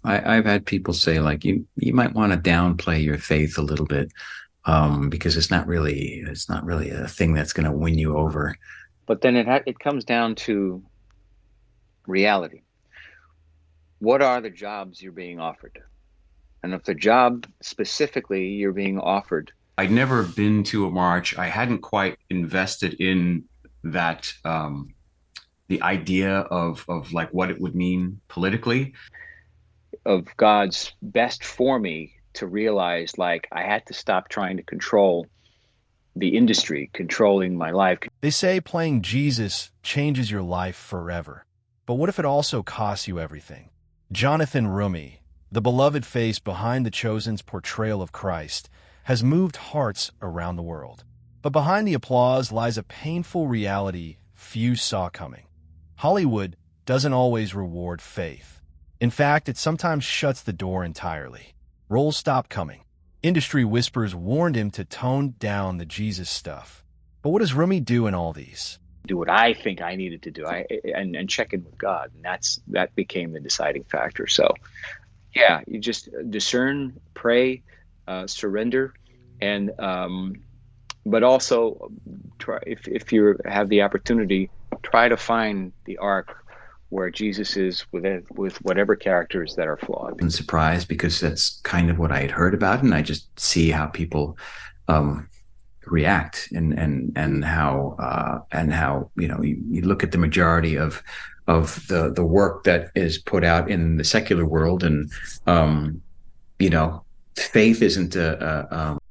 I've had people say like you might want to downplay your faith a little bit because it's not really a thing that's going to win you over. But then it comes down to reality. What are the jobs you're being offered? And if the job specifically you're being offered, I'd never been to a march. I hadn't quite invested in that the idea of like what it would mean politically. of God's best for me to realize like I had to stop trying to control the industry, controlling my life. They say playing Jesus changes your life forever. But what if it also costs you everything? Jonathan Roumie, the beloved face behind The Chosen's portrayal of Christ, has moved hearts around the world. But behind the applause lies a painful reality few saw coming. Hollywood doesn't always reward faith. In fact, it sometimes shuts the door entirely. Roles stop coming. Industry whispers warned him to tone down the Jesus stuff. But what does Roumie do in all these? Do what I think I needed to do, and check in with God, and that became the deciding factor. So, yeah, you just discern, pray, surrender, and but also try if you have the opportunity, try to find the arc where Jesus is with whatever characters that are flawed. And surprised because that's kind of what I had heard about, and I just see how people um, react and how you look at the majority of the work that is put out in the secular world, and you know faith isn't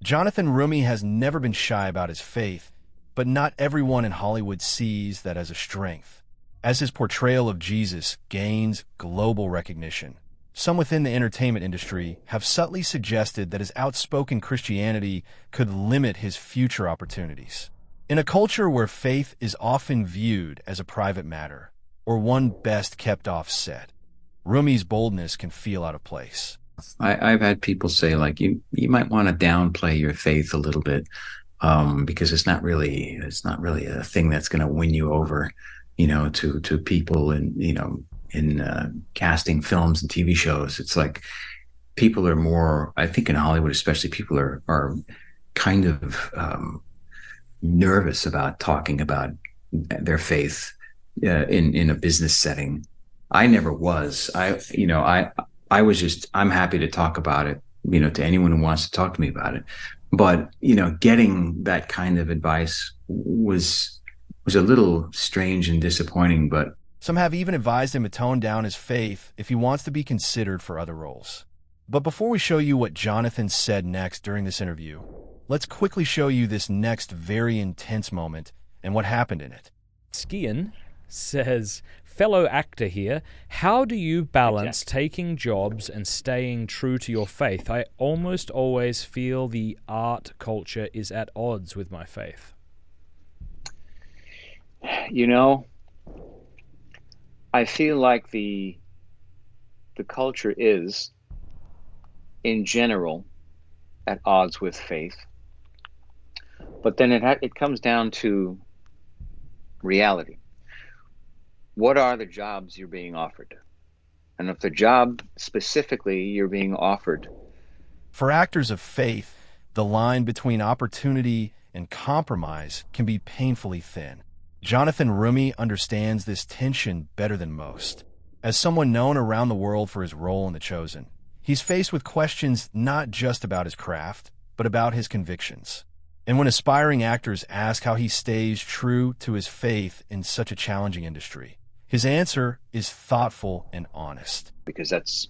Jonathan Roumie has never been shy about his faith, but not everyone in Hollywood sees that as a strength. As his portrayal of Jesus gains global recognition, some within the entertainment industry have subtly suggested that his outspoken Christianity could limit his future opportunities. In a culture where faith is often viewed as a private matter, or one best kept off set, Roumie's boldness can feel out of place. I've had people say like you might want to downplay your faith a little bit because it's not really a thing that's going to win you over, to people, and in casting films and TV shows. It's like people are more, I think in Hollywood especially, people are kind of nervous about talking about their faith in a business setting. I never was. I was just, I'm happy to talk about it, to anyone who wants to talk to me about it. But, getting that kind of advice was a little strange and disappointing, but Some have even advised him to tone down his faith if he wants to be considered for other roles. But before we show you what Jonathan said next during this interview, let's quickly show you this next very intense moment and what happened in it. Skian says, fellow actor here, how do you balance Exactly. taking jobs and staying true to your faith? I almost always feel the art culture is at odds with my faith. You know, I feel like the culture is, in general, at odds with faith. But then it comes down to reality. What are the jobs you're being offered? And if the job specifically you're being offered, For actors of faith, the line between opportunity and compromise can be painfully thin. Jonathan Roumie understands this tension better than most. As someone known around the world for his role in The Chosen, he's faced with questions not just about his craft, but about his convictions. And when aspiring actors ask how he stays true to his faith in such a challenging industry, his answer is thoughtful and honest. because that's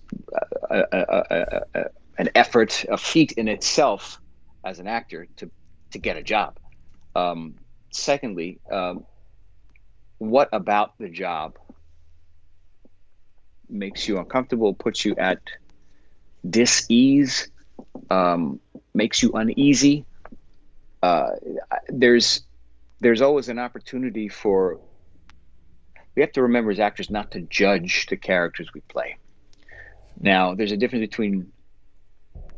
an effort, a feat in itself as an actor to get a job. Secondly, what about the job makes you uncomfortable, puts you at dis-ease, makes you uneasy? There's always an opportunity for, we have to remember as actors not to judge the characters we play. Now, there's a difference between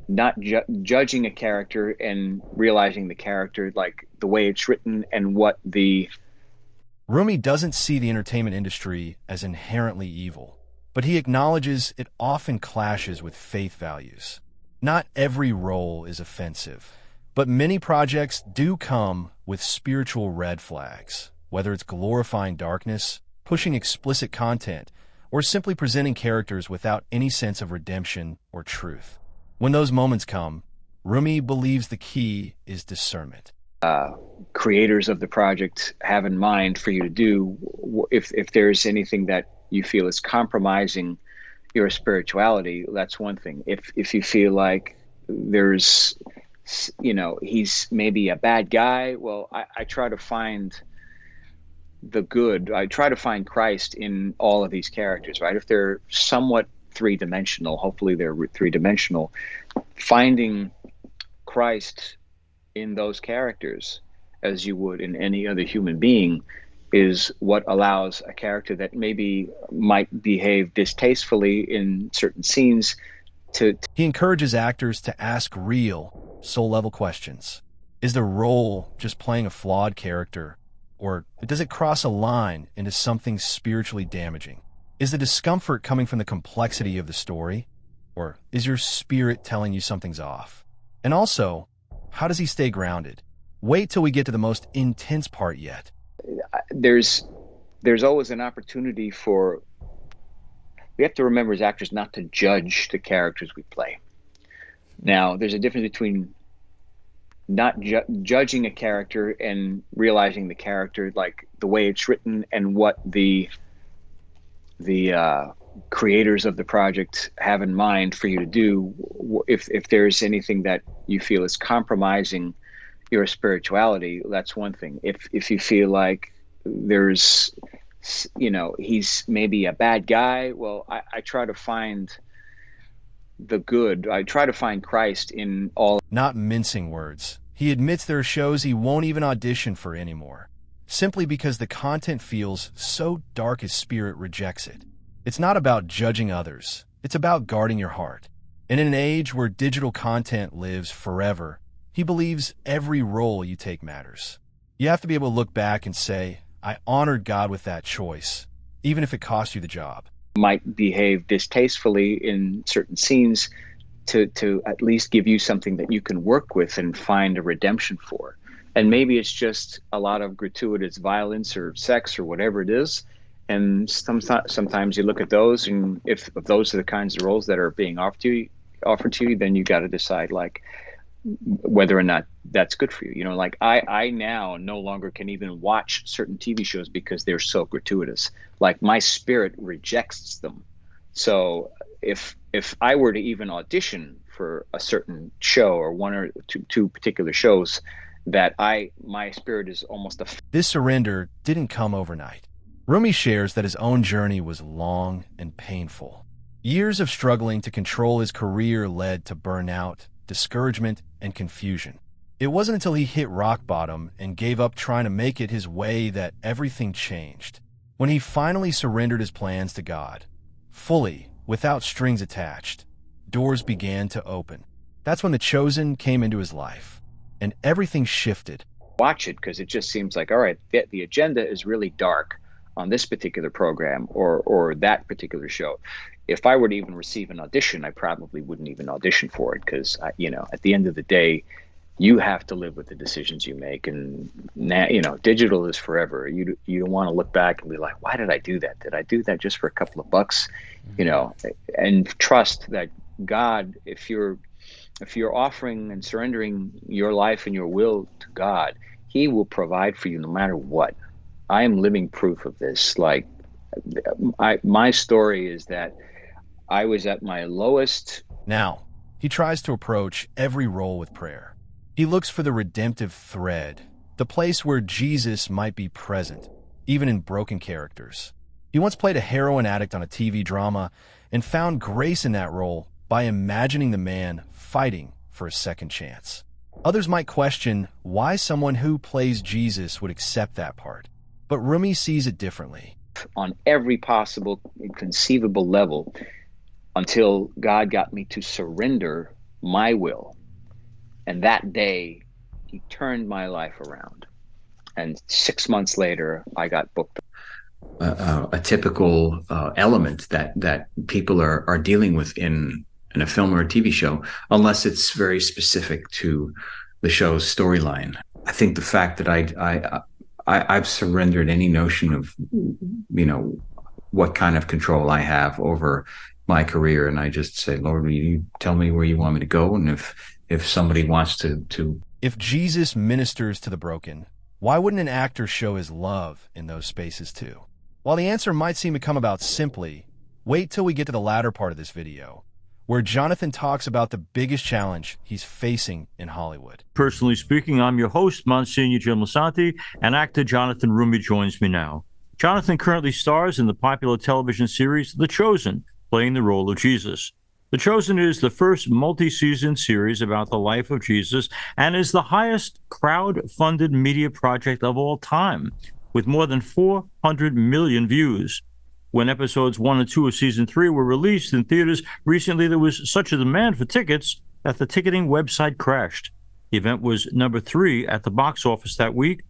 not judging a character and realizing the character, like the way it's written and what the Roumie doesn't see the entertainment industry as inherently evil. but he acknowledges it often clashes with faith values. Not every role is offensive, but many projects do come with spiritual red flags, whether it's glorifying darkness, pushing explicit content, or simply presenting characters without any sense of redemption or truth. When those moments come, Roumie believes the key is discernment. Creators of the project have in mind for you to do, if there's anything that you feel is compromising your spirituality, that's one thing. If you feel like there's, he's maybe a bad guy, well, I try to find the good. I try to find Christ in all of these characters, right? If they're somewhat three-dimensional, hopefully they're three-dimensional, finding Christ in those characters as you would in any other human being is what allows a character that maybe might behave distastefully in certain scenes to. He encourages actors to ask real, soul-level questions. Is the role just playing a flawed character, or does it cross a line into something spiritually damaging? Is the discomfort coming from the complexity of the story, or is your spirit telling you something's off? And also, how does he stay grounded? Wait till we get to the most intense part yet. There's always an opportunity for, we have to remember as actors not to judge the characters we play. Now, there's a difference between not judging a character and realizing the character, like the way it's written and what the creators of the project have in mind for you to do. If there's anything that you feel is compromising your spirituality, that's one thing. If you feel like there's, he's maybe a bad guy, well, I try to find the good. I try to find Christ in all. Not mincing words, he admits there are shows he won't even audition for anymore, simply because the content feels so dark his spirit rejects it. It's not about judging others, it's about guarding your heart. And in an age where digital content lives forever, he believes every role you take matters. You have to be able to look back and say, I honored God with that choice, even if it cost you the job. Might behave distastefully in certain scenes to at least give you something that you can work with and find a redemption for. And maybe it's just a lot of gratuitous violence or sex or whatever it is. And sometimes you look at those, and if those are the kinds of roles that are being offered to you, then you got to decide like whether or not that's good for you. Like I now no longer can even watch certain TV shows because they're so gratuitous. Like my spirit rejects them. So if I were to even audition for a certain show or one or two particular shows, that my spirit is almost This surrender didn't come overnight. Roumie shares that his own journey was long and painful. Years of struggling to control his career led to burnout, discouragement, and confusion. It wasn't until he hit rock bottom and gave up trying to make it his way that everything changed. When he finally surrendered his plans to God, fully, without strings attached, doors began to open. That's when The Chosen came into his life, and everything shifted. Watch it because it just seems like, all right, the agenda is really dark on this particular program or that particular show. If I were to even receive an audition, I probably wouldn't even audition for it because, at the end of the day, you have to live with the decisions you make. And now, digital is forever. You don't want to look back and be like, why did I do that? Did I do that just for a couple of bucks? And trust that God, if you're offering and surrendering your life and your will to God, He will provide for you no matter what. I am living proof of this. Like, my story is that I was at my lowest. Now, he tries to approach every role with prayer. He looks for the redemptive thread, the place where Jesus might be present, even in broken characters. He once played a heroin addict on a TV drama and found grace in that role by imagining the man fighting for a second chance. Others might question why someone who plays Jesus would accept that part, but Roumie sees it differently. On every possible conceivable level, until God got me to surrender my will. And that day, He turned my life around. And 6 months later, I got booked. a typical element that people are dealing with in a film or a TV show, unless it's very specific to the show's storyline. I think the fact that I've surrendered any notion of, what kind of control I have over my career, and I just say, Lord, will you tell me where you want me to go? And if somebody wants to If Jesus ministers to the broken, why wouldn't an actor show his love in those spaces too? While the answer might seem to come about simply, wait till we get to the latter part of this video, where Jonathan talks about the biggest challenge he's facing in Hollywood. Personally speaking, I'm your host, Monsignor Jim Lasanti, and actor Jonathan Roumie joins me now. Jonathan currently stars in the popular television series The Chosen, playing the role of Jesus. The Chosen is the first multi-season series about the life of Jesus and is the highest crowd-funded media project of all time, with more than 400 million views. When episodes 1 and 2 of season 3 were released in theaters recently, there was such a demand for tickets that the ticketing website crashed. The event was number 3 at the box office that week.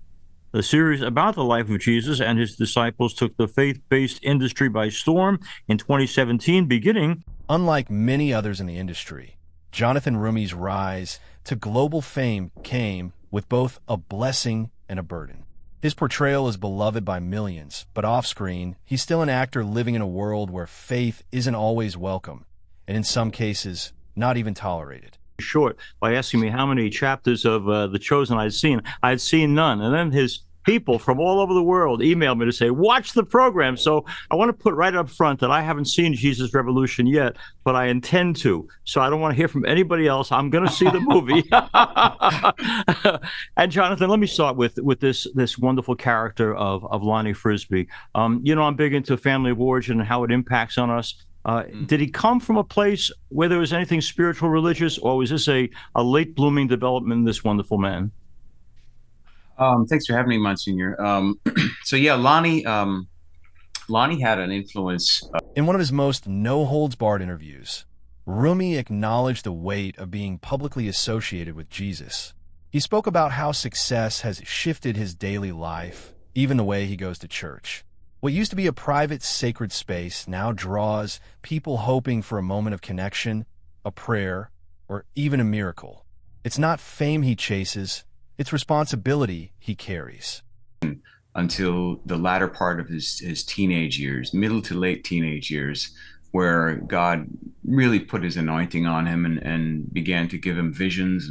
The series about the life of Jesus and his disciples took the faith-based industry by storm in 2017, beginning. Unlike many others in the industry, Jonathan Roumie's rise to global fame came with both a blessing and a burden. His portrayal is beloved by millions, but off-screen, he's still an actor living in a world where faith isn't always welcome, and in some cases, not even tolerated. Short by asking me how many chapters of The Chosen I'd seen. I'd seen none. And then his people from all over the world emailed me to say, watch the program. So I want to put right up front that I haven't seen Jesus Revolution yet, but I intend to. So I don't want to hear from anybody else. I'm going to see the movie. And Jonathan, let me start with this wonderful character of Lonnie Frisbee. I'm big into family of origin and how it impacts on us. Did he come from a place where there was anything spiritual, religious, or was this a late blooming development in this wonderful man? Thanks for having me, Monsignor. So yeah, Lonnie had an influence. In one of his most no-holds-barred interviews, Roumie acknowledged the weight of being publicly associated with Jesus. He spoke about how success has shifted his daily life, even the way he goes to church. What used to be a private, sacred space now draws people hoping for a moment of connection, a prayer, or even a miracle. It's not fame he chases, it's responsibility he carries. Until the latter part of his teenage years, middle to late teenage years, where God really put his anointing on him and began to give him visions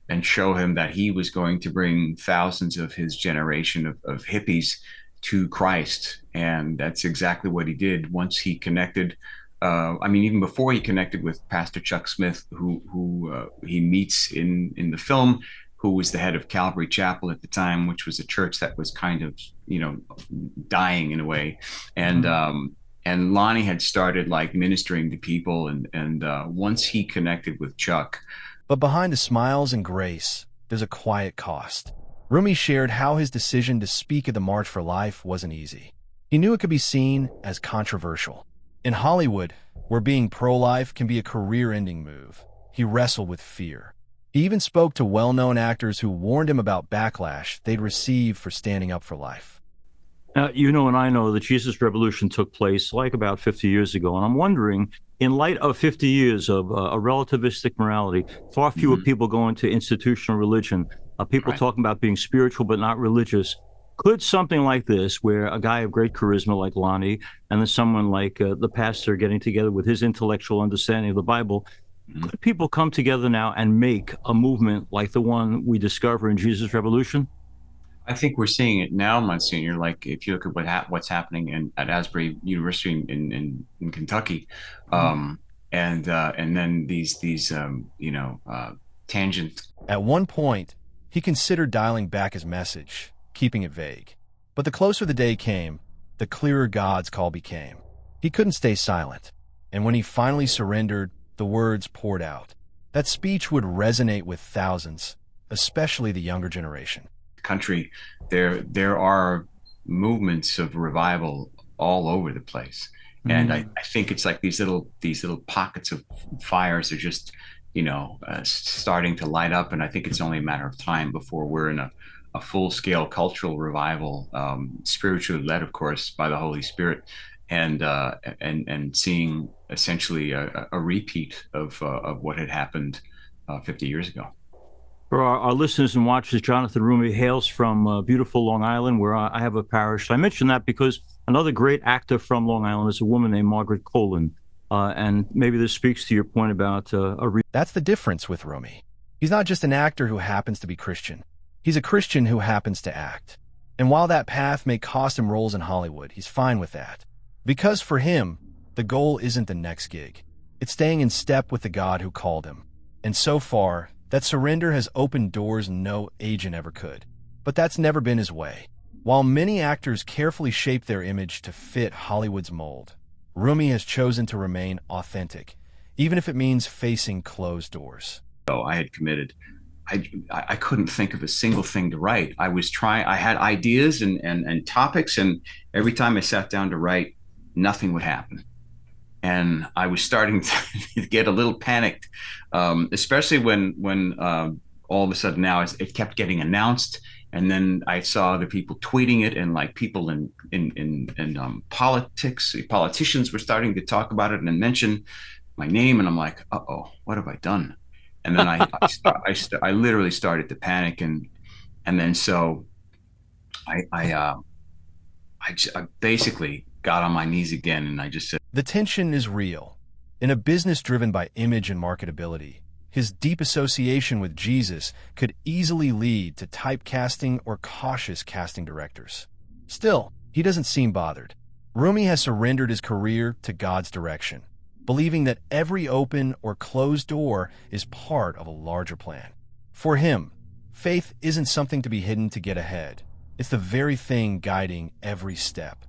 and show him that he was going to bring thousands of his generation of hippies to Christ. And that's exactly what he did once he connected. Even before he connected with Pastor Chuck Smith, who he meets in the film, who was the head of Calvary Chapel at the time, which was a church that was kind of, dying in a way. And Lonnie had started ministering to people. And once he connected with Chuck. But behind the smiles and grace, there's a quiet cost. Roumie shared how his decision to speak at the March for Life wasn't easy. He knew it could be seen as controversial. In Hollywood, where being pro-life can be a career-ending move, he wrestled with fear. He even spoke to well-known actors who warned him about backlash they'd receive for standing up for life. And I know the Jesus Revolution took place about 50 years ago, and I'm wondering, in light of 50 years of a relativistic morality, far fewer people going to institutional religion, people talking about being spiritual but not religious, could something like this, where a guy of great charisma like Lonnie, and then someone like the pastor getting together with his intellectual understanding of the Bible, could people come together now and make a movement like the one we discover in Jesus Revolution? I think we're seeing it now, Monsignor. Like if you look at what's happening at Asbury University in Kentucky, and then these tangent. At one point, he considered dialing back his message, keeping it vague. But the closer the day came, the clearer God's call became. He couldn't stay silent, and when he finally surrendered, the words poured out. That speech would resonate with thousands, especially the younger generation. Country, there are movements of revival all over the place, and I think it's like these little pockets of fires are just starting to light up, and I think it's only a matter of time before we're in a full-scale cultural revival, spiritually led, of course, by the Holy Spirit, and seeing essentially a repeat of what had happened 50 years ago. For our listeners and watchers, Jonathan Roumie hails from beautiful Long Island, where I have a parish. I mention that because another great actor from Long Island is a woman named Margaret Colin. And maybe this speaks to your point about That's the difference with Roumie. He's not just an actor who happens to be Christian. He's a Christian who happens to act. And while that path may cost him roles in Hollywood, he's fine with that. Because for him, the goal isn't the next gig. It's staying in step with the God who called him. And so far, that surrender has opened doors no agent ever could. But that's never been his way. While many actors carefully shape their image to fit Hollywood's mold, Roumie has chosen to remain authentic, even if it means facing closed doors. So I had committed. I couldn't think of a single thing to write. I had ideas and topics, and every time I sat down to write, nothing would happen. And I was starting to get a little panicked, especially when all of a sudden now it kept getting announced, and then I saw the people tweeting it, and like people in politicians were starting to talk about it and mention my name, and I'm like, uh-oh, what have I done? And then I literally started to panic, and then so I basically got on my knees again, and I just said, the tension is real. In a business driven by image and marketability, his deep association with Jesus could easily lead to typecasting or cautious casting directors. Still, he doesn't seem bothered. Roumie has surrendered his career to God's direction, believing that every open or closed door is part of a larger plan. For him, faith isn't something to be hidden to get ahead. It's the very thing guiding every step.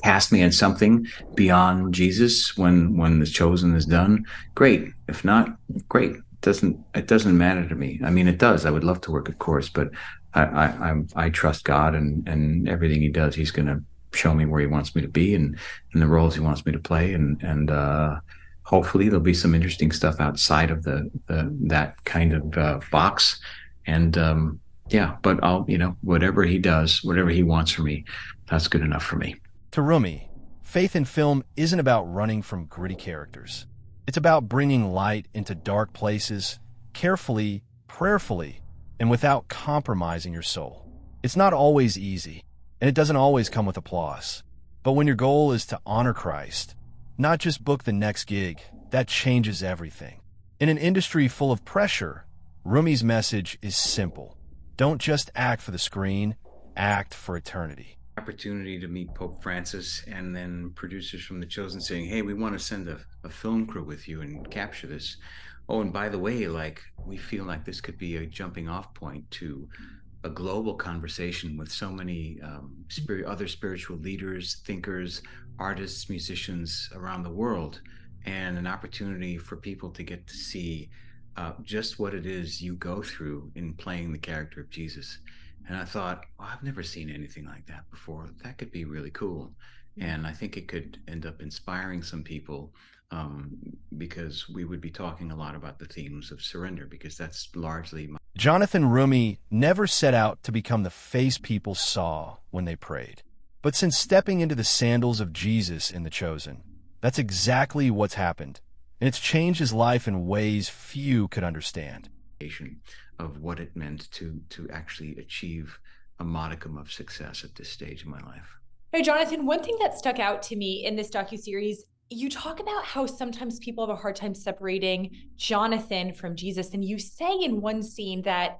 Cast me in something beyond Jesus when The Chosen is done, great. If not, great. It doesn't matter to me. I mean, it does. I would love to work, of course, but I trust God, and everything He does, He's going to show me where He wants me to be, and the roles He wants me to play, and hopefully there'll be some interesting stuff outside of that kind of box, and yeah. But I'll whatever He does, whatever He wants for me, that's good enough for me. To Roumie, faith in film isn't about running from gritty characters. It's about bringing light into dark places, carefully, prayerfully, and without compromising your soul. It's not always easy, and it doesn't always come with applause. But when your goal is to honor Christ, not just book the next gig, that changes everything. In an industry full of pressure, Roumie's message is simple. Don't just act for the screen, act for eternity. Opportunity to meet Pope Francis, and then producers from The Chosen saying, hey, we want to send a film crew with you and capture this. Oh, and by the way, like, we feel like this could be a jumping off point to a global conversation with so many other spiritual leaders, thinkers, artists, musicians around the world, and an opportunity for people to get to see just what it is you go through in playing the character of Jesus. And I thought, oh, I've never seen anything like that before. That could be really cool. And I think it could end up inspiring some people, because we would be talking a lot about the themes of surrender, because that's largely Jonathan Roumie never set out to become the face people saw when they prayed. But since stepping into the sandals of Jesus in The Chosen, that's exactly what's happened. And it's changed his life in ways few could understand. Of what it meant to actually achieve a modicum of success at this stage in my life. Hey, Jonathan, one thing that stuck out to me in this docuseries, you talk about how sometimes people have a hard time separating Jonathan from Jesus. And you say in one scene that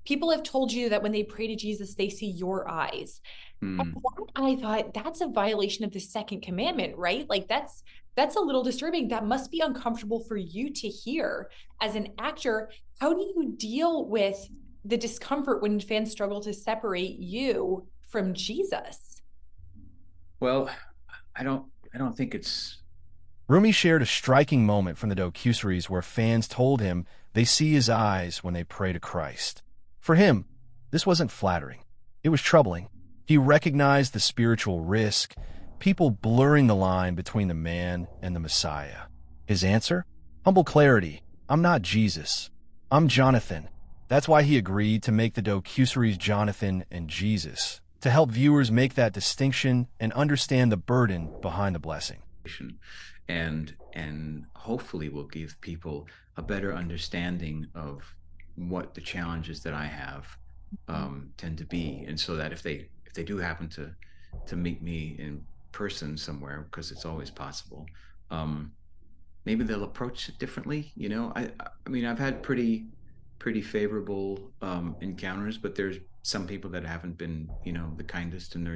people have told you that when they pray to Jesus, they see your eyes. And I thought that's a violation of the second commandment, right? Like that's a little disturbing. That must be uncomfortable for you to hear as an actor. How do you deal with the discomfort when fans struggle to separate you from Jesus? Well, I don't think it's... Roumie shared a striking moment from the docuseries where fans told him they see his eyes when they pray to Christ. For him, this wasn't flattering. It was troubling. He recognized the spiritual risk, people blurring the line between the man and the Messiah. His answer? Humble clarity. I'm not Jesus. I'm Jonathan, That's why he agreed to make the docuseries Jonathan and Jesus, to help viewers make that distinction and understand the burden behind the blessing. And hopefully will give people a better understanding of what the challenges that I have tend to be, and so that if they do happen to meet me in person somewhere, because it's always possible, maybe they'll approach it differently. I mean, I've had pretty favorable encounters, but there's some people that haven't been, the kindest, and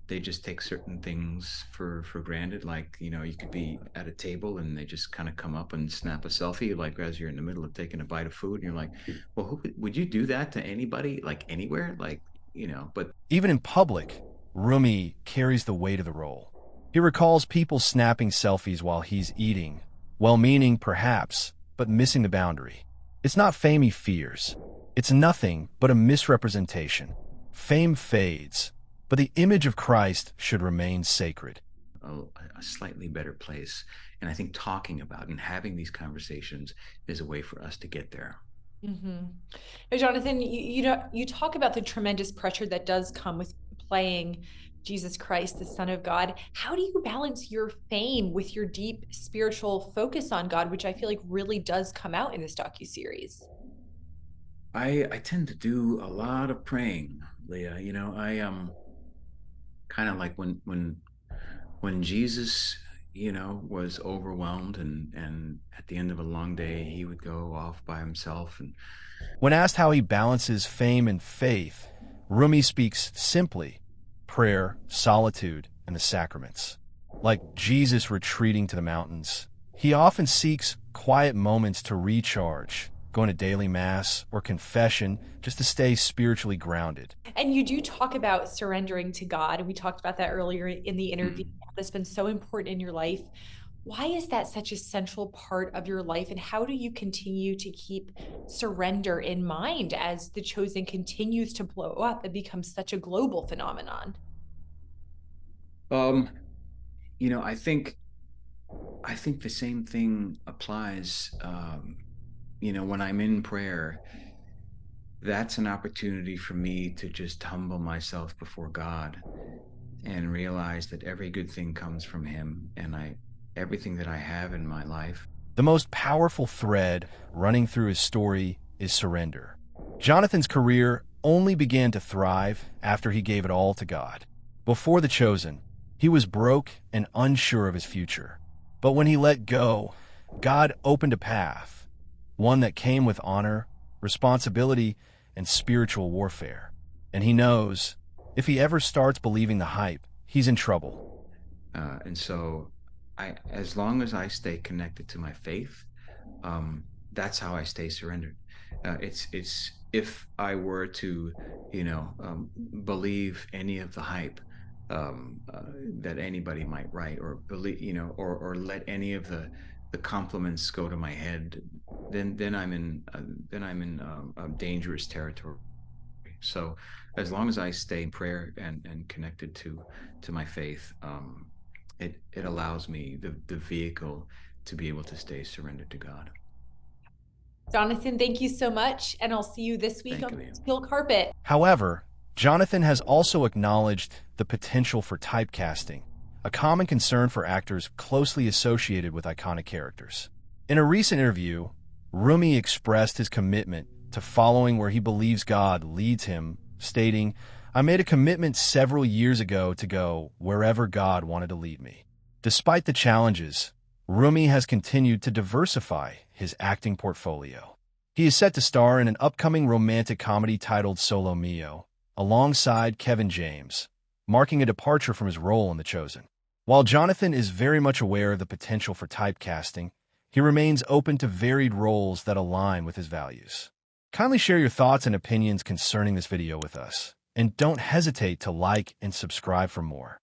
they just take certain things for granted. Like, you could be at a table and they just kind of come up and snap a selfie, like as you're in the middle of taking a bite of food, and you're like, well, would you do that to anybody, like anywhere? Like, but even in public, Roumie carries the weight of the role. He recalls people snapping selfies while he's eating, well-meaning perhaps, but missing the boundary. It's not fame he fears. It's nothing but a misrepresentation. Fame fades, but the image of Christ should remain sacred. A slightly better place. And I think talking about and having these conversations is a way for us to get there. Mm-hmm. Now, Jonathan, you talk about the tremendous pressure that does come with playing Jesus Christ, the Son of God. How do you balance your fame with your deep spiritual focus on God, which I feel like really does come out in this docuseries? I tend to do a lot of praying, Leah. I kind of like when Jesus, was overwhelmed, and at the end of a long day, he would go off by himself. And when asked how he balances fame and faith, Roumie speaks simply: prayer, solitude, and the sacraments. Like Jesus retreating to the mountains, he often seeks quiet moments to recharge, going to daily mass or confession just to stay spiritually grounded. And you do talk about surrendering to God, and we talked about that earlier in the interview. That's been so important in your life. Why is that such a central part of your life, and how do you continue to keep surrender in mind as The Chosen continues to blow up and become such a global phenomenon? I think the same thing applies. When I'm in prayer, that's an opportunity for me to just humble myself before God and realize that every good thing comes from him, and everything that I have in my life. The most powerful thread running through his story is surrender. Jonathan's career only began to thrive after he gave it all to God. Before The Chosen, he was broke and unsure of his future. But when he let go, God opened a path, one that came with honor, responsibility, and spiritual warfare. And he knows, if he ever starts believing the hype, he's in trouble. And so, as long as I stay connected to my faith, that's how I stay surrendered. It's if I were to, believe any of the hype that anybody might write, or believe, or let any of the compliments go to my head, then I'm in dangerous territory. So as long as I stay in prayer and connected to my faith, it allows me the vehicle to be able to stay surrendered to God. Jonathan, thank you so much, and I'll see you this week on the steel carpet. However, Jonathan has also acknowledged the potential for typecasting, a common concern for actors closely associated with iconic characters. In a recent interview, Roumie expressed his commitment to following where he believes God leads him, stating, "I made a commitment several years ago to go wherever God wanted to lead me." Despite the challenges, Roumie has continued to diversify his acting portfolio. He is set to star in an upcoming romantic comedy titled Solo Mio, alongside Kevin James, marking a departure from his role in The Chosen. While Jonathan is very much aware of the potential for typecasting, he remains open to varied roles that align with his values. Kindly share your thoughts and opinions concerning this video with us, and don't hesitate to like and subscribe for more.